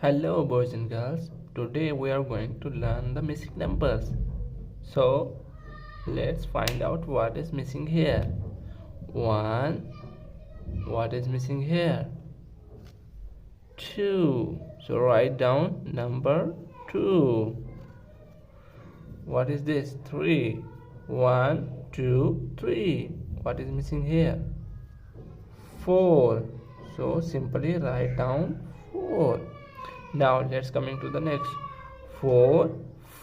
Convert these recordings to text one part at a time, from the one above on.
Hello boys and girls, today we are going to learn the missing numbers. So let's find out what is missing here. 1, what is missing here? 2, so write down number 2. What is this? 3, 1, 2, 3, what is missing here? 4, so simply write down 4. Now let's coming to the next. 4,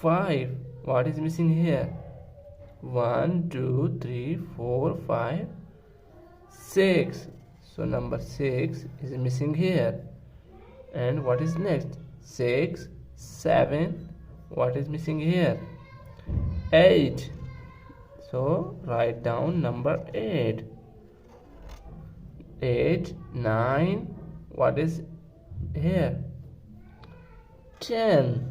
5, what is missing here? 1, 2, 3, 4, 5, 6, so number 6 is missing here. And what is next? 6, 7, what is missing here? 8, so write down number 8. 8, 9, what is here? 10,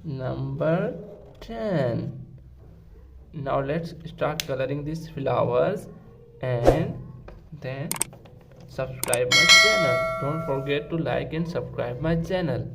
number 10. Now let's start coloring these flowers and then subscribe my channel. Don't forget to like and subscribe my channel.